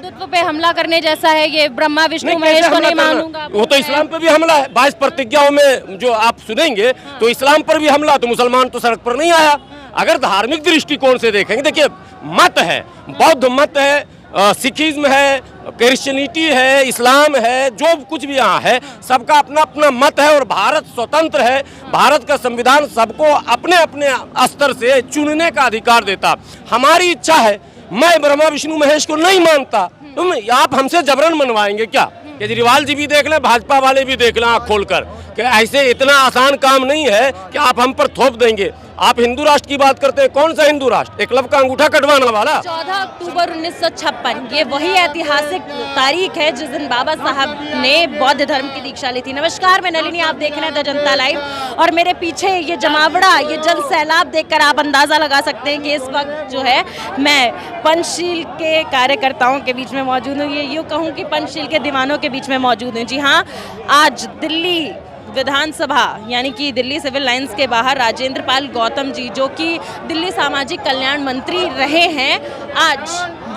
हिंदुत्व पे हमला करने जैसा है ये, ब्रह्मा विष्णु महेश को नहीं मानूंगा। वो तो इस्लाम पे भी हमला है। 22 प्रतिज्ञाओं में जो आप सुनेंगे तो इस्लाम पर भी हमला, तो मुसलमान तो सड़क पर नहीं आया। अगर धार्मिक दृष्टिकोण से देखेंगे, देखिए मत है, बौद्ध मत है, सिखिज्म है, क्रिश्चियनिटी है, इस्लाम है, जो कुछ भी यहाँ है सबका अपना अपना मत है और भारत स्वतंत्र है। भारत का संविधान सबको अपने अपने स्तर से चुनने का अधिकार देता। हमारी इच्छा है, मैं ब्रह्मा विष्णु महेश को नहीं मानता, तुम आप हमसे जबरन मनवाएंगे क्या? केजरीवाल जी भी देख लें, भाजपा वाले भी देख लें आँख खोलकर कि ऐसे इतना आसान काम नहीं है कि आप हम पर थोप देंगे। आप हिंदू राष्ट्र की बात करते हैं, कौन सा हिंदू राष्ट्र? एकलव का अंगूठा कटवाने वाला। 14 अक्टूबर 1956 ये वही ऐतिहासिक तारीख है जिस दिन बाबा साहब ने बौद्ध धर्म की दीक्षा ली थी। नमस्कार, मैं नलिनी, आप देख रहे हैं द जनता लाइव और मेरे पीछे ये जमावड़ा, ये जन सैलाब देखकर आप अंदाजा लगा सकते हैं कि इस वक्त जो है मैं पंचशील के कार्यकर्ताओं के बीच में मौजूद हूँ। ये यूँ कहूँ कि पंचशील के दीवानों के बीच में मौजूद हूँ। जी हाँ, आज दिल्ली विधानसभा यानी कि दिल्ली सिविल लाइंस के बाहर राजेंद्र पाल गौतम जी, जो कि दिल्ली सामाजिक कल्याण मंत्री रहे हैं, आज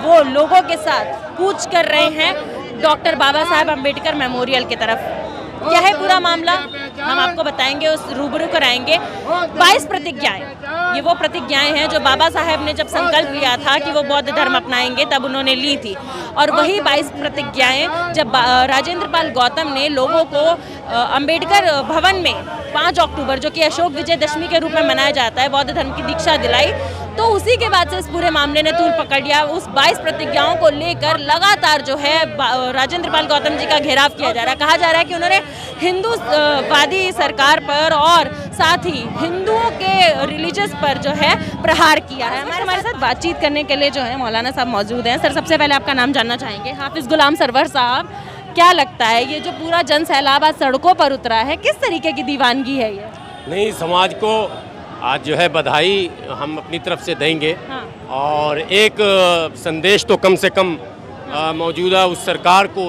वो लोगों के साथ कूच कर रहे हैं डॉक्टर बाबा साहेब अम्बेडकर मेमोरियल की तरफ। क्या है पूरा मामला हम आपको बताएंगे, उस रूबरू कराएंगे। 22 प्रतिज्ञाएं, ये वो प्रतिज्ञाएं हैं जो बाबा साहेब ने जब संकल्प लिया था कि वो बौद्ध धर्म अपनाएंगे तब उन्होंने ली थी। और वही 22 प्रतिज्ञाएं जब राजेंद्र पाल गौतम ने लोगों को अंबेडकर भवन में 5 अक्टूबर, जो कि अशोक विजयदशमी के रूप में मनाया जाता है, बौद्ध धर्म की दीक्षा दिलाई, तो उसी के बाद से इस पूरे मामले ने तूल पकड़ लिया। उस 22 प्रतिज्ञाओं को लेकर लगातार जो है राजेंद्र पाल गौतम जी का घेराव किया जा रहा है। कहा जा रहा है कि उन्होंने हिंदूवादी सरकार पर और साथ ही हिंदुओं के रिलीजियस पर जो है प्रहार किया है। हमारे साथ बातचीत करने के लिए जो है मौलाना साहब मौजूद हैं। सर, सबसे पहले आपका नाम जानना चाहेंगे। हाफिज गुलाम सरवर साहब, क्या लगता है ये जो पूरा जन सैलाब आज सड़कों पर उतरा है, किस तरीके की दीवानगी है ये? नहीं, समाज को आज जो है बधाई हम अपनी तरफ से देंगे। हाँ। और एक संदेश तो कम से कम मौजूदा उस सरकार को,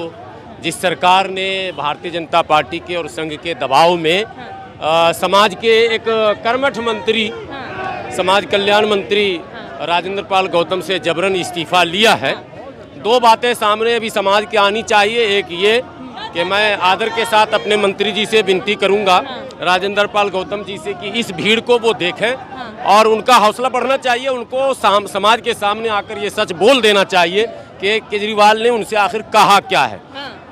जिस सरकार ने भारतीय जनता पार्टी के और संघ के दबाव में समाज के एक कर्मठ मंत्री, समाज कल्याण मंत्री राजेंद्र पाल गौतम से जबरन इस्तीफा लिया है। दो बातें सामने अभी समाज के आनी चाहिए। एक ये कि मैं आदर के साथ अपने मंत्री जी से विनती करूंगा, राजेंद्र पाल गौतम जी से, कि इस भीड़ को वो देखें और उनका हौसला बढ़ना चाहिए। उनको समाज के सामने आकर ये सच बोल देना चाहिए कि केजरीवाल ने उनसे आखिर कहा क्या है।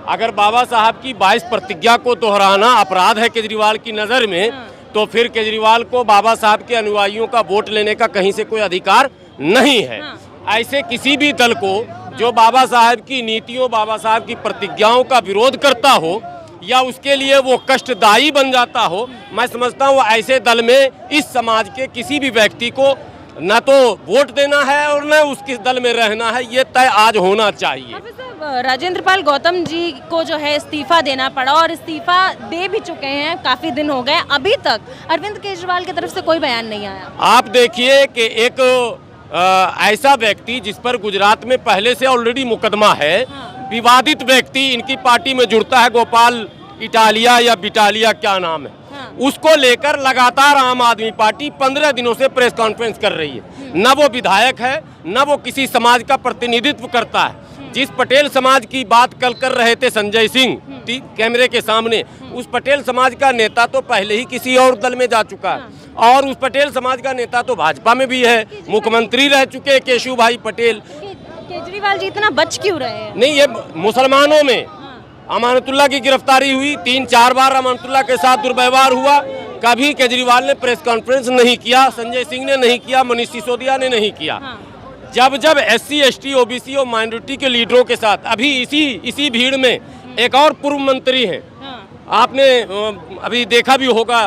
अगर बाबा साहब की 22 प्रतिज्ञा को दोहराना अपराध है केजरीवाल की नज़र में, तो फिर केजरीवाल को बाबा साहब के अनुयायियों का वोट लेने का कहीं से कोई अधिकार नहीं है। ऐसे किसी भी दल को जो बाबा साहब की नीतियों, बाबा साहब की प्रतिज्ञाओं का विरोध करता हो या उसके लिए वो कष्टदायी बन जाता हो, मैं समझता हूँ ऐसे दल में इस समाज के किसी भी व्यक्ति को न तो वोट देना है और न उसके दल में रहना है। ये तय आज होना चाहिए। राजेंद्र पाल गौतम जी को जो है इस्तीफा देना पड़ा और इस्तीफा दे भी चुके हैं, काफी दिन हो गए, अभी तक अरविंद केजरीवाल की तरफ से कोई बयान नहीं आया। आप देखिए कि एक ऐसा व्यक्ति जिस पर गुजरात में पहले से ऑलरेडी मुकदमा है, विवादित व्यक्ति इनकी पार्टी में जुड़ता है, गोपाल इटालिया या बिटालिया क्या नाम है, उसको लेकर लगातार आम आदमी पार्टी 15 दिनों से प्रेस कॉन्फ्रेंस कर रही है। न वो विधायक है, न वो किसी समाज का प्रतिनिधित्व करता है। जिस पटेल समाज की बात कल कर रहे थे संजय सिंह कैमरे के सामने, उस पटेल समाज का नेता तो पहले ही किसी और दल में जा चुका है और उस पटेल समाज का नेता तो भाजपा में भी है, मुख्यमंत्री रह चुके केशु भाई पटेल। केजरीवाल जी इतना बच क्यों रहे हैं? नहीं, ये मुसलमानों में अमानतुल्लाह की गिरफ्तारी हुई, 3-4 बार अमानतुल्लाह के साथ दुर्व्यवहार हुआ, कभी केजरीवाल ने प्रेस कॉन्फ्रेंस नहीं किया, संजय सिंह ने नहीं किया, मनीष सिसोदिया ने नहीं किया। जब SC, ST, OBC और माइनॉरिटी के लीडरों के साथ, अभी इसी भीड़ में एक और पूर्व मंत्री हैं, आपने अभी देखा भी होगा,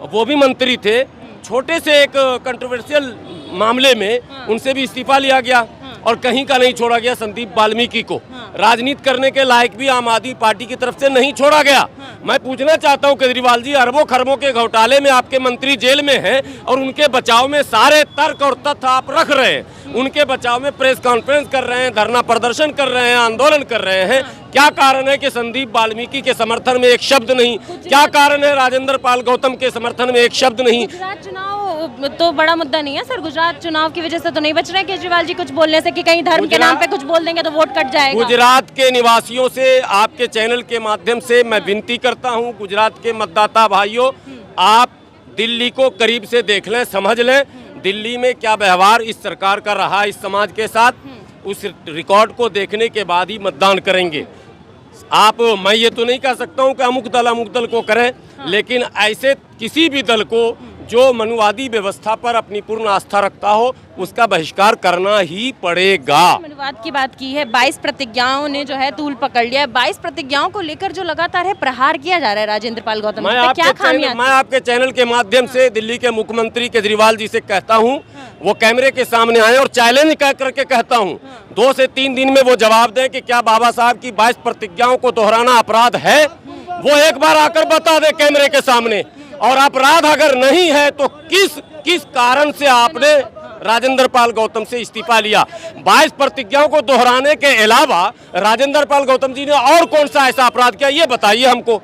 वो भी मंत्री थे, छोटे से एक कंट्रोवर्शियल मामले में उनसे भी इस्तीफा लिया गया और कहीं का नहीं छोड़ा गया संदीप वाल्मीकि को। राजनीति करने के लायक भी आम आदमी पार्टी की तरफ से नहीं छोड़ा गया। मैं पूछना चाहता हूं केजरीवाल जी, अरबों खरबों के घोटाले में आपके मंत्री जेल में हैं और उनके बचाव में सारे तर्क और तथ्य आप रख रहे हैं, उनके बचाव में प्रेस कॉन्फ्रेंस कर रहे हैं, धरना प्रदर्शन कर रहे हैं, आंदोलन कर रहे हैं। क्या कारण है कि संदीप वाल्मीकि के समर्थन में एक शब्द नहीं? क्या कारण है राजेंद्र पाल गौतम के समर्थन में एक शब्द नहीं? गुजरात चुनाव तो बड़ा मुद्दा नहीं है सर? गुजरात चुनाव की वजह से तो नहीं बच रहे केजरीवाल जी कुछ बोलने से कि कहीं धर्म के नाम पे कुछ बोल देंगे तो वोट कट जाएगा? गुजरात के निवासियों से आपके चैनल के माध्यम से मैं विनती करता हूं, गुजरात के मतदाता भाइयों, आप दिल्ली को करीब से देख लें, समझ लें दिल्ली में क्या व्यवहार इस सरकार का रहा इस समाज के साथ। उस रिकॉर्ड को देखने के बाद ही मतदान करेंगे आप। मैं ये तो नहीं कह सकता हूं कि अमुक दल को करें, लेकिन ऐसे किसी भी दल को जो मनुवादी व्यवस्था पर अपनी पूर्ण आस्था रखता हो उसका बहिष्कार करना ही पड़ेगा। मनुवाद की बात की है, 22 प्रतिज्ञाओं ने जो है तूल पकड़ लिया है। 22 प्रतिज्ञाओं को लेकर जो लगातार है प्रहार किया जा रहा है राजेंद्र पाल गौतम जी पे, क्या खामियां? मैं आपके चैनल के माध्यम से दिल्ली के मुख्यमंत्री केजरीवाल जी से कहता हूं, वो कैमरे के सामने आए और चैलेंज कह करके कहता हूं 2 से 3 दिन में वो जवाब दें कि क्या बाबा साहब की 22 प्रतिज्ञाओं को दोहराना अपराध है। वो एक बार आकर बता दे कैमरे के सामने, और अपराध अगर नहीं है तो किस कारण से आपने राजेंद्र पाल गौतम से इस्तीफा लिया। 22 प्रतिज्ञाओं को दोहराने के अलावा राजेंद्र पाल गौतम जी ने और कौन सा ऐसा अपराध किया, ये बताइए हमको।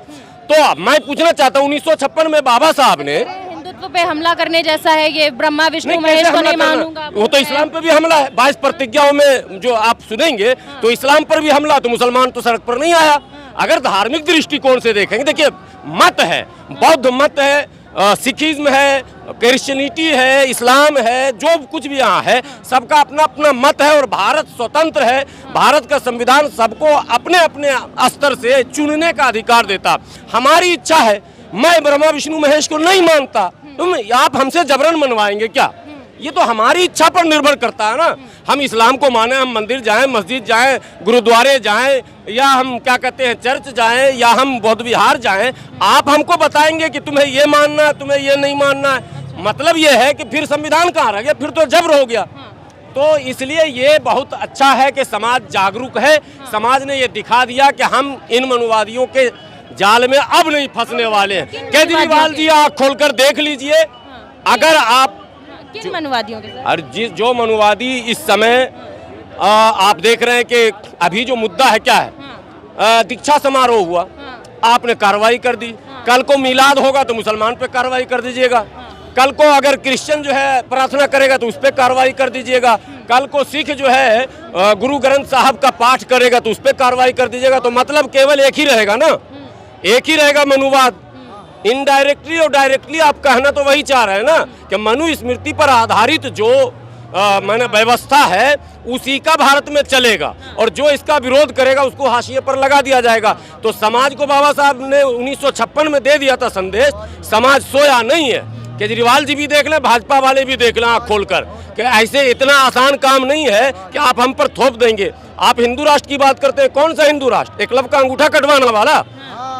तो मैं पूछना चाहता हूँ 1956 में बाबा साहब ने हिंदुत्व पे हमला करने जैसा है ये, ब्रह्मा विष्णु महेश को नहीं मानूंगा, वो तो इस्लाम पे भी हमला है। 22 प्रतिज्ञाओं में जो आप सुनेंगे तो इस्लाम पर भी हमला, तो मुसलमान तो सड़क पर नहीं आया। अगर धार्मिक दृष्टिकोण से देखेंगे, देखिए मत है, बौद्ध मत है, सिखिज्म है, क्रिश्चियनिटी है, इस्लाम है, जो कुछ भी यहाँ है सबका अपना अपना मत है और भारत स्वतंत्र है। भारत का संविधान सबको अपने अपने स्तर से चुनने का अधिकार देता। हमारी इच्छा है, मैं ब्रह्मा विष्णु महेश को नहीं मानता, तुम आप हमसे जबरन मनवाएंगे क्या? ये तो हमारी इच्छा पर निर्भर करता है ना। हम इस्लाम को माने, हम मंदिर जाएं, मस्जिद जाएं, गुरुद्वारे जाएं, या हम क्या कहते हैं चर्च जाएं, या हम बौद्ध विहार जाएं, आप हमको बताएंगे कि तुम्हें ये मानना है, तुम्हें ये नहीं मानना है। मतलब ये है कि फिर संविधान कहाँ रह गया, फिर तो जबर हो गया। तो इसलिए ये बहुत अच्छा है कि समाज जागरूक है। समाज ने ये दिखा दिया कि हम इन मनुवादियों के जाल में अब नहीं फंसने वाले हैं। केजरीवाल जी आँख खोलकर देख लीजिए, अगर आप किन मनुवादियों के साथ? और जो मनुवादी इस समय आप देख रहे हैं कि अभी जो मुद्दा है क्या है, दीक्षा समारोह हुआ, आपने कार्रवाई कर दी। कल को मिलाद होगा तो मुसलमान पे कार्रवाई कर दीजिएगा। कल को अगर क्रिश्चियन जो है प्रार्थना करेगा तो उस पर कार्रवाई कर दीजिएगा। कल को सिख जो है गुरु ग्रंथ साहब का पाठ करेगा तो उस पर कार्रवाई कर दीजिएगा। तो मतलब केवल एक ही रहेगा ना, एक ही रहेगा मनुवाद। इनडायरेक्टली और डायरेक्टली आप कहना तो वही चाह रहे हैं ना कि मनु स्मृति पर आधारित जो माने व्यवस्था है उसी का भारत में चलेगा, और जो इसका विरोध करेगा उसको हाशिए पर लगा दिया जाएगा। तो समाज को बाबा साहब ने 1956 में दे दिया था संदेश, समाज सोया नहीं है। केजरीवाल जी भी देख लें, भाजपा वाले भी देख लें आँख खोलकर कि ऐसे इतना आसान काम नहीं है कि आप हम पर थोप देंगे। आप हिंदू राष्ट्र की बात करते हैं, कौन सा हिंदू राष्ट्र? एकलव्य का अंगूठा कटवाने वाला,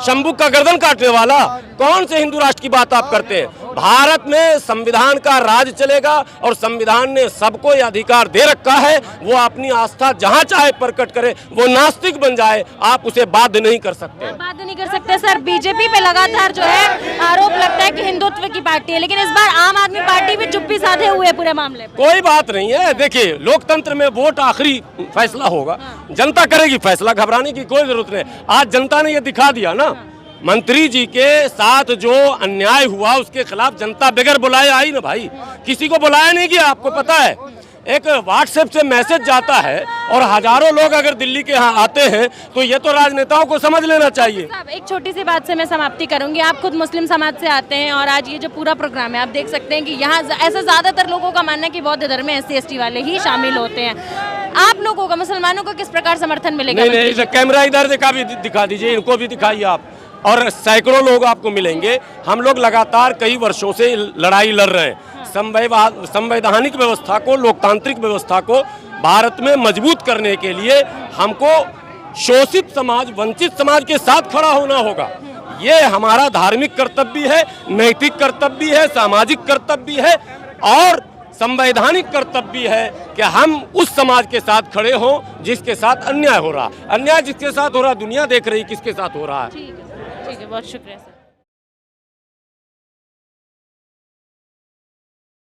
शंभू का गर्दन काटने वाला, कौन से हिंदू राष्ट्र की बात आप करते हैं? भारत में संविधान का राज चलेगा और संविधान ने सबको ये अधिकार दे रखा है, वो अपनी आस्था जहां चाहे प्रकट करे, वो नास्तिक बन जाए, आप उसे बाध्य नहीं कर सकते। बाध्य नहीं कर सकते सर। बीजेपी पे लगातार जो है आरोप लगता है कि हिंदुत्व की पार्टी है, लेकिन इस बार आम आदमी पार्टी भी चुप्पी साधे हुए है पूरे मामले में। कोई बात नहीं है, देखिए लोकतंत्र में वोट आखिरी फैसला होगा, जनता करेगी फैसला, घबराने की कोई जरूरत नहीं। आज जनता ने ये दिखा दिया ना, मंत्री जी के साथ जो अन्याय हुआ उसके खिलाफ जनता बगैर बुलाए आई ना भाई, किसी को बुलाया नहीं गया। आपको पता है एक व्हाट्सएप से मैसेज जाता है और हजारों लोग अगर दिल्ली के यहाँ आते हैं तो ये तो राजनेताओं को समझ लेना चाहिए। एक छोटी सी बात से मैं समाप्ति करूंगी। आप खुद मुस्लिम समाज से आते हैं और आज ये जो पूरा प्रोग्राम है आप देख सकते हैं कि यहाँ ऐसा ज्यादातर लोगों का मानना है कि बौद्ध धर्म में SC/ST वाले ही शामिल होते हैं। आप लोगों का, मुसलमानों को किस प्रकार समर्थन मिलेगा? नहीं, कैमरा इधर दिखा दीजिए, इनको भी दिखाइए आप, और सैकड़ों लोग आपको मिलेंगे। हम लोग लगातार कई वर्षों से लड़ाई लड़ रहे हैं संवैधानिक व्यवस्था को, लोकतांत्रिक व्यवस्था को भारत में मजबूत करने के लिए हमको शोषित समाज, वंचित समाज के साथ खड़ा होना होगा। ये हमारा धार्मिक कर्तव्य है, नैतिक कर्तव्य है, सामाजिक कर्तव्य है और संवैधानिक कर्तव्य है कि हम उस समाज के साथ खड़े हों जिसके साथ अन्याय हो रहा। अन्याय जिसके साथ हो रहा दुनिया देख रही किसके साथ हो रहा है। ठीक है, बहुत शुक्रिया सर।